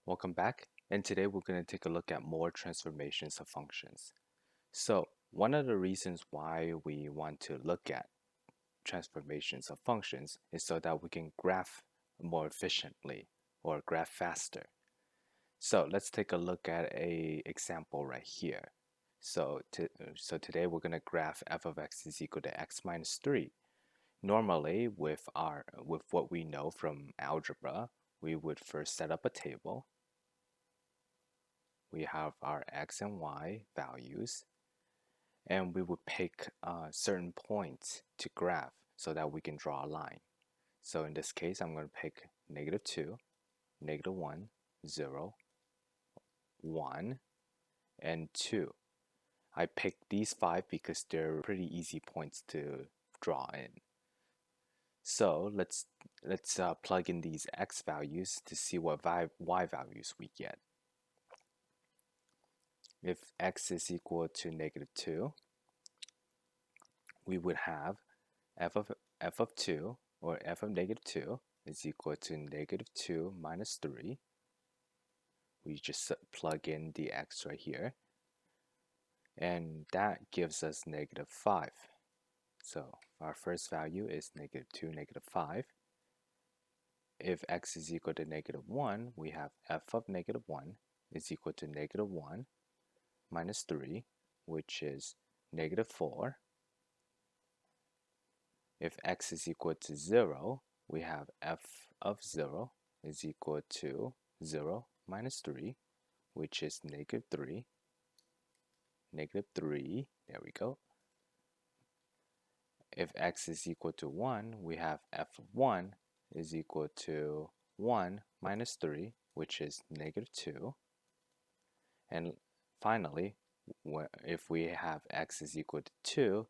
Welcome back, and today we're going to take a look at more transformations of functions. So, one of the reasons why we want to look at transformations of functions is so that we can graph more efficiently or graph faster. So, let's take a look at a example right here. So today we're going to graph f of x is equal to x minus 3. Normally, with what we know from algebra, we would first set up a table. We have our x and y values, and we would pick certain points to graph so that we can draw a line. So in this case, I'm going to pick -2, -1, 0, 1, and 2. I picked these 5 because they're pretty easy points to draw in. So let's plug in these x values to see what y values we get. If x is equal to -2, we would have f of 2, or f of -2, is equal to -2 minus 3. We just plug in the x right here, and that gives us -5. So our first value is -2, -5. If x is equal to -1, we have f of -1 is equal to -1 minus 3, which is -4. If x is equal to 0, we have f of 0 is equal to 0 minus 3, which is -3. -3, there we go. If x is equal to 1, we have f of 1 is equal to 1 minus 3, which is -2. And finally, if we have x is equal to 2,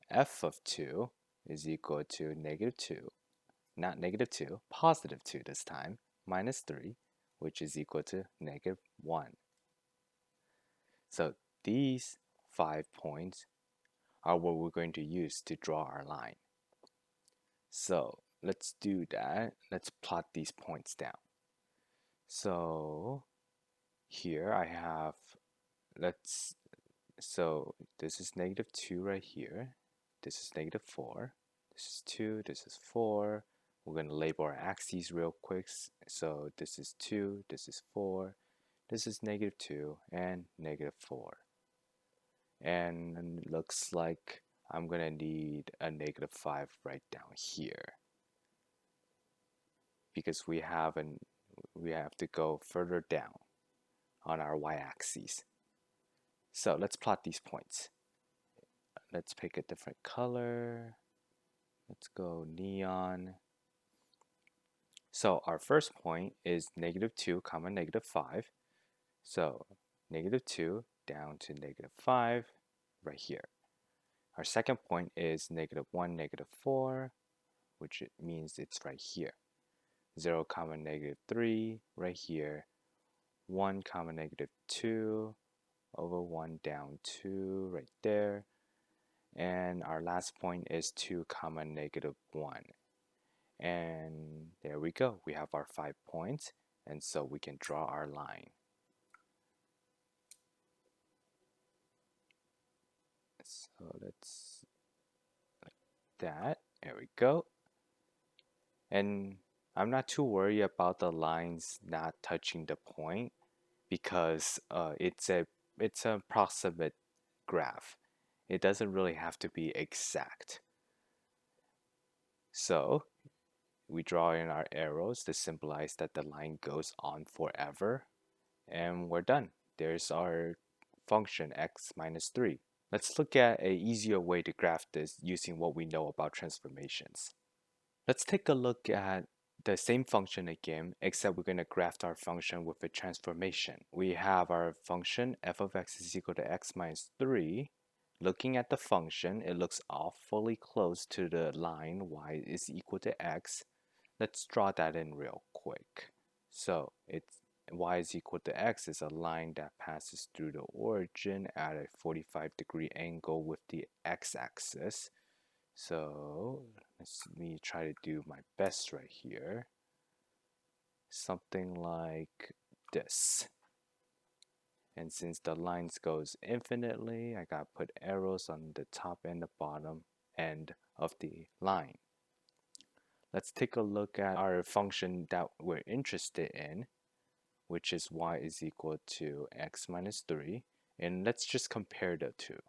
f of 2 is equal to -2, not -2, positive 2 this time, minus 3, which is equal to -1. So these 5 points are what we're going to use to draw our line. So let's do that. Let's plot these points down. So here I have, so this is -2 right here. This is -4. This is 2, this is 4. We're going to label our axes real quick. So this is 2, this is 4, this is -2, and -4. And it looks like I'm going to need a -5 right down here, because we have to go further down on our y-axis. So let's plot these points. Let's pick a different color. Let's go neon. So our first point is -2 comma -5. So -2 down to -5 right here. Our second point is -1, -4, which it means it's right here. 0 comma -3 right here. 1 comma -2 over 1 down 2 right there. And our last point is 2 comma -1. And there we go. We have our 5 points, and so we can draw our line. So let's like that. There we go. And I'm not too worried about the lines not touching the point, because it's an approximate graph. It doesn't really have to be exact. So we draw in our arrows to symbolize that the line goes on forever, and we're done. There's our function x minus 3. Let's look at an easier way to graph this using what we know about transformations. Let's take a look at the same function again, except we're going to graph our function with a transformation. We have our function f of x is equal to x minus 3. Looking at the function, it looks awfully close to the line y is equal to x. Let's draw that in real quick. So it's y is equal to x is a line that passes through the origin at a 45-degree angle with the x-axis. So let me try to do my best right here. Something like this. And since the lines goes infinitely, I gotta put arrows on the top and the bottom end of the line. Let's take a look at our function that we're interested in, which is y is equal to x minus 3. And let's just compare the two.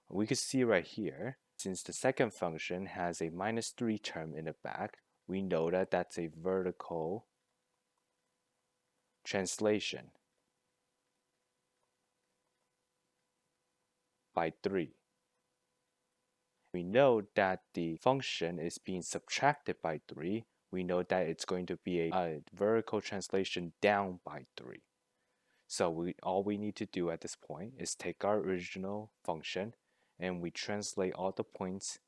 We can see right here, since the second function has a minus 3 term in the back, we know that that's a vertical translation by 3. We know that the function is being subtracted by 3. We know that it's going to be a vertical translation down by 3. So all we need to do at this point is take our original function and we translate all the points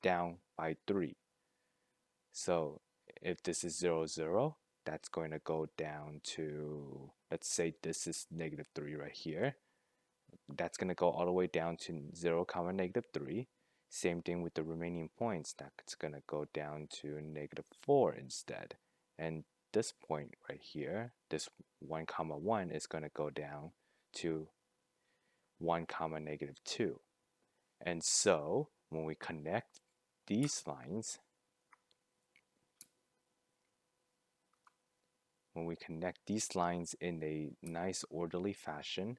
down by 3. So if this is 0, 0, that's going to go down to, let's say this is negative 3 right here. That's going to go all the way down to 0, comma negative 3. Same thing with the remaining points. That's going to go down to negative 4 instead. And this point right here, this 1, comma 1 is going to go down to 1, comma negative 2. And so when we connect these lines, in a nice orderly fashion,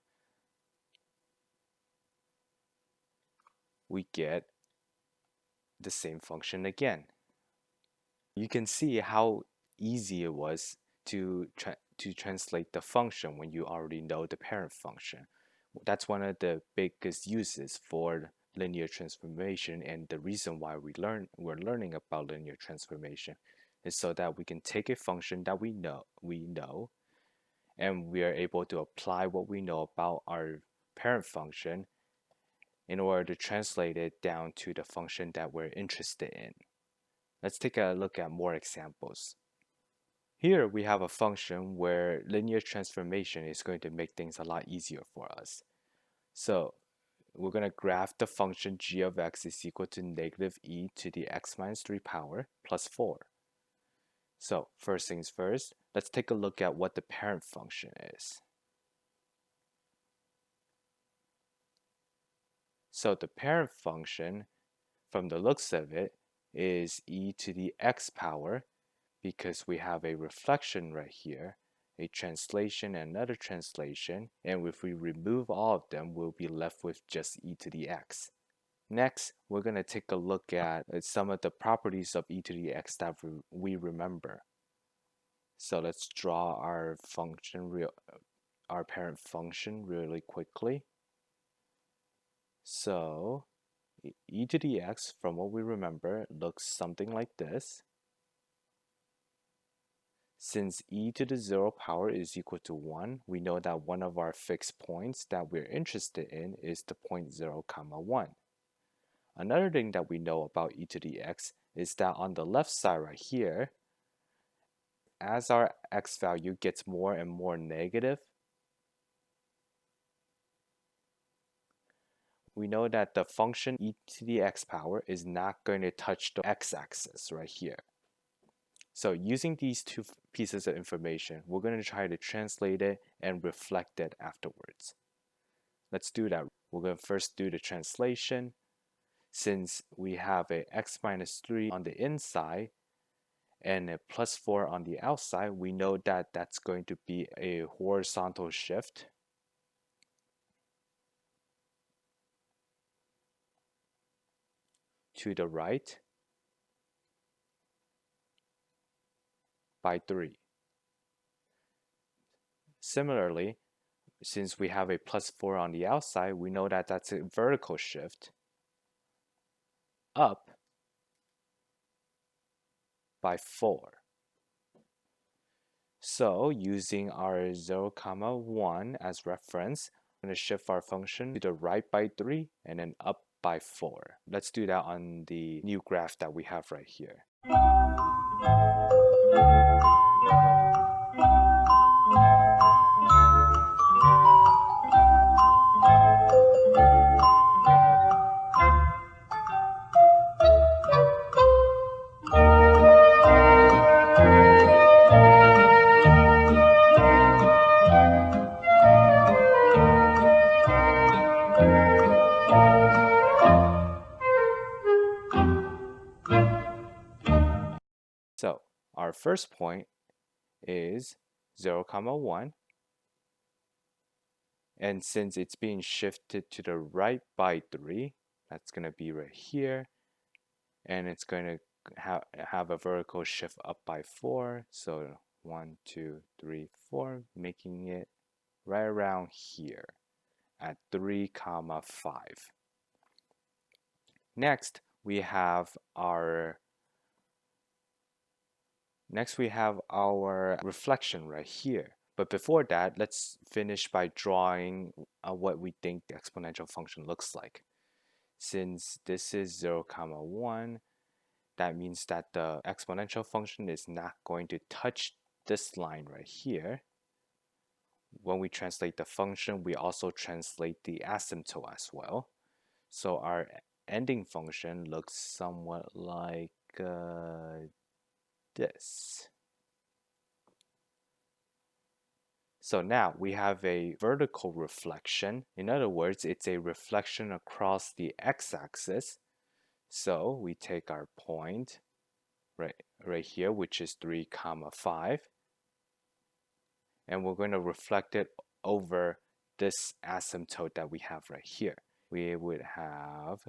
we get the same function again. You can see how easy it was to translate the function when you already know the parent function. That's one of the biggest uses for linear transformation, and the reason why we're learning about linear transformation is so that we can take a function that we know and we are able to apply what we know about our parent function in order to translate it down to the function that we're interested in. Let's take a look at more examples. Here we have a function where linear transformation is going to make things a lot easier for us. So we're going to graph the function g of x is equal to negative e to the x minus 3 power plus 4. So first things first, let's take a look at what the parent function is. So the parent function, from the looks of it, is e to the x power, because we have a reflection right here, a translation and another translation, and if we remove all of them, we'll be left with just e to the x. Next, we're going to take a look at some of the properties of e to the x that we remember. So let's draw our parent function really quickly. So e to the x, from what we remember, looks something like this. Since e to the 0 power is equal to 1, we know that one of our fixed points that we're interested in is the point 0, comma 1. Another thing that we know about e to the x is that on the left side right here, as our x value gets more and more negative, we know that the function e to the x power is not going to touch the x-axis right here. So using these two pieces of information, we're going to try to translate it and reflect it afterwards. Let's do that. We're going to first do the translation. Since we have a x minus 3 on the inside and a plus 4 on the outside, we know that that's going to be a horizontal shift. To the right by 3. Similarly, since we have a plus 4 on the outside, we know that that's a vertical shift up by 4. So using our 0, comma 1 as reference, I'm going to shift our function to the right by 3 and then up by 4. Let's do that on the new graph that we have right here. first point is 0, comma 1. And since it's being shifted to the right by 3, that's going to be right here. And it's going to have a vertical shift up by 4. So 1, 2, 3, 4, making it right around here at 3, comma 5. Next, we have our reflection right here. But before that, let's finish by drawing what we think the exponential function looks like. Since this is 0, comma 1, that means that the exponential function is not going to touch this line right here. When we translate the function, we also translate the asymptote as well. So our ending function looks somewhat like this. So now we have a vertical reflection. In other words, it's a reflection across the x-axis. So we take our point right here, which is 3, comma 5, and we're going to reflect it over this asymptote that we have right here. We would have,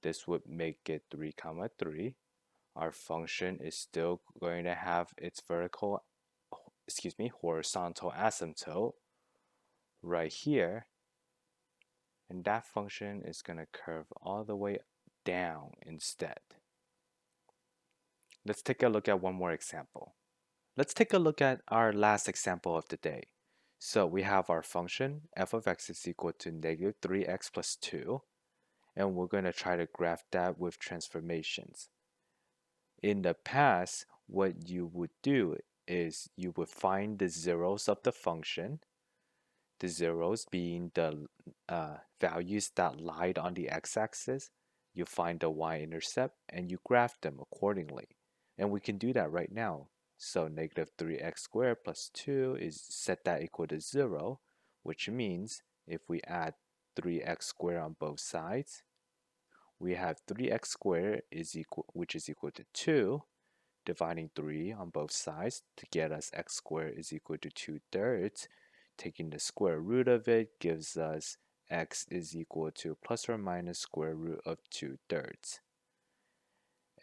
this would make it 3, comma 3. Our function is still going to have its horizontal asymptote right here, and that function is going to curve all the way down instead. Let's take a look at one more example. Let's take a look at our last example of the day. So we have our function f of x is equal to negative 3x plus 2, and we're going to try to graph that with transformations. In the past, what you would do is you would find the zeros of the function, the zeros being the values that lied on the x-axis. You find the y-intercept and you graph them accordingly. And we can do that right now. So negative 3x squared plus 2 is set that equal to 0, which means if we add 3x squared on both sides, we have 3x squared which is equal to 2, dividing 3 on both sides to get us x squared is equal to 2/3. Taking the square root of it gives us x is equal to plus or minus square root of 2/3.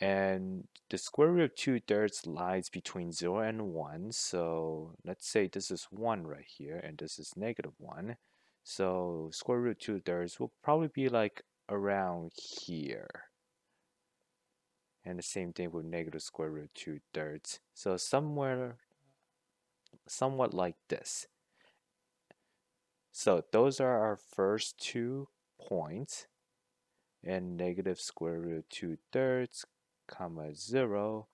And the square root of 2/3 lies between 0 and 1. So let's say this is 1 right here, and this is negative 1. So square root 2/3 will probably be like around here. And the same thing with negative square root 2/3. So somewhat like this. So those are our first 2 points. And negative square root 2/3, comma 0.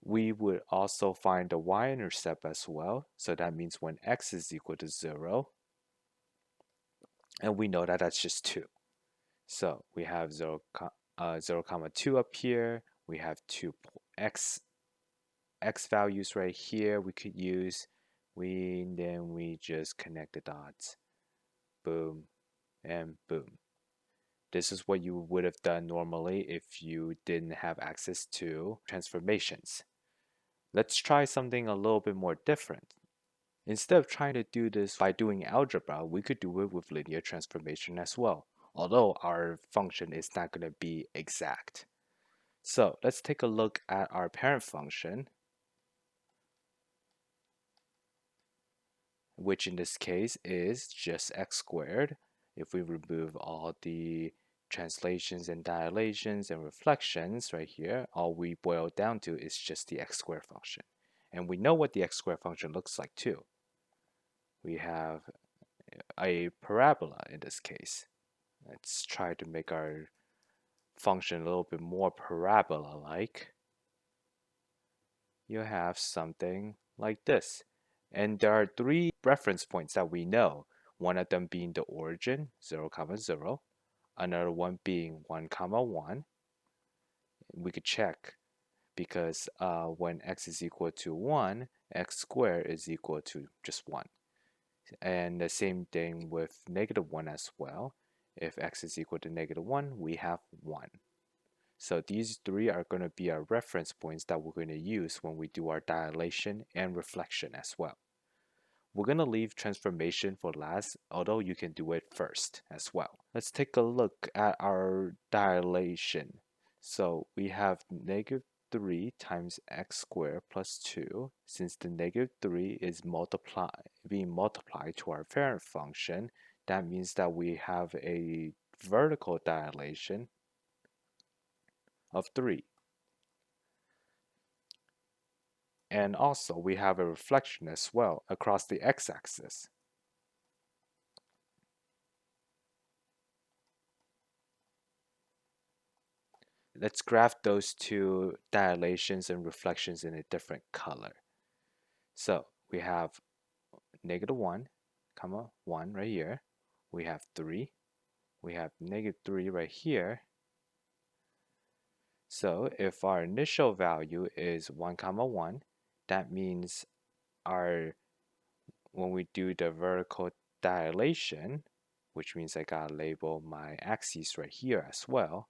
We would also find the y-intercept as well. So that means when x is equal to 0. And we know that that's just 2. So we have 0, 0, comma 2 up here. We have 2 x values right here we could use. Then we just connect the dots. Boom and boom. This is what you would have done normally if you didn't have access to transformations. Let's try something a little bit more different. Instead of trying to do this by doing algebra, we could do it with linear transformation as well, although our function is not going to be exact. So let's take a look at our parent function, which in this case is just x squared. If we remove all the translations and dilations and reflections right here, all we boil down to is just the x squared function. And we know what the x squared function looks like too. We have a parabola in this case. Let's try to make our function a little bit more parabola-like. You have something like this. And there are 3 reference points that we know, one of them being the origin, 0, comma 0, another one being 1, comma 1. We could check because when x is equal to 1, x squared is equal to just 1. And the same thing with negative 1 as well. If x is equal to negative 1, we have 1. So these three are going to be our reference points that we're going to use when we do our dilation and reflection as well. We're going to leave transformation for last, although you can do it first as well. Let's take a look at our dilation. So we have negative 3 times x squared plus 2. Since the negative 3 is being multiplied to our parent function, that means that we have a vertical dilation of 3. And also we have a reflection as well across the x-axis. Let's graph those two dilations and reflections in a different color. So we have negative 1, comma 1 right here. We have 3. We have negative 3 right here. So if our initial value is 1 comma 1, that means when we do the vertical dilation, which means I gotta label my axes right here as well,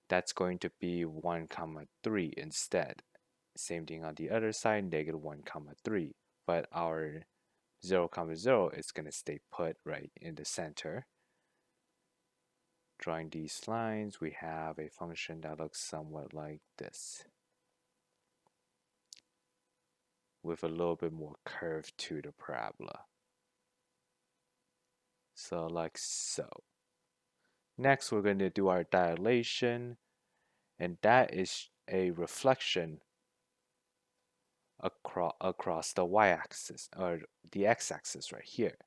that's going to be 1 comma 3 instead. Same thing on the other side, negative 1 comma 3. But our 0 comma 0 is going to stay put right in the center. Drawing these lines, we have a function that looks somewhat like this, with a little bit more curve to the parabola. So like so. Next, we're going to do our dilation, and that is a reflection across the y-axis, or the x-axis right here.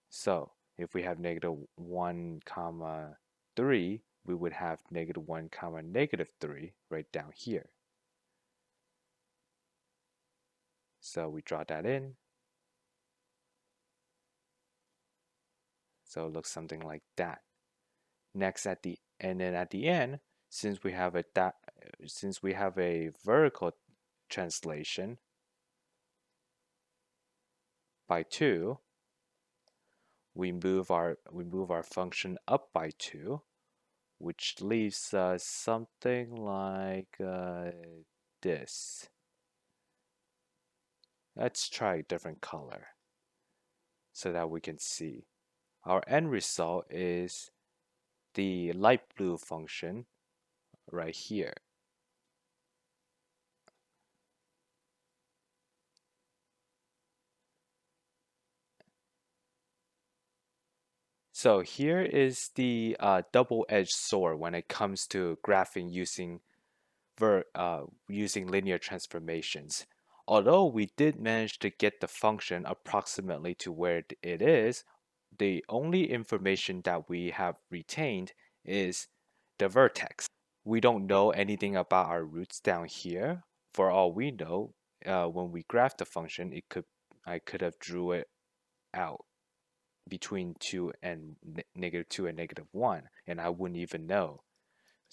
So if we have negative 1 comma 3, we would have negative 1 comma negative 3 right down here. So we draw that in. So it looks something like that. Next and then at the end, since we have a vertical translation by 2, we move our function up by 2, which leaves us something like this. Let's try a different color so that we can see. Our end result is the light blue function right here. So here is the double-edged sword when it comes to graphing using linear transformations. Although we did manage to get the function approximately to where it is, the only information that we have retained is the vertex. We don't know anything about our roots down here. For all we know, when we graph the function, I could have drew it out between 2 and negative 2 and negative 1, and I wouldn't even know.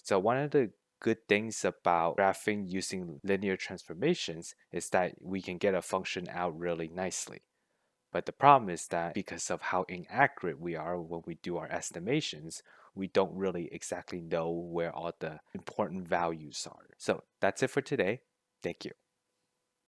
So one of the good things about graphing using linear transformations is that we can get a function out really nicely. But the problem is that because of how inaccurate we are when we do our estimations, we don't really exactly know where all the important values are. So that's it for today. Thank you.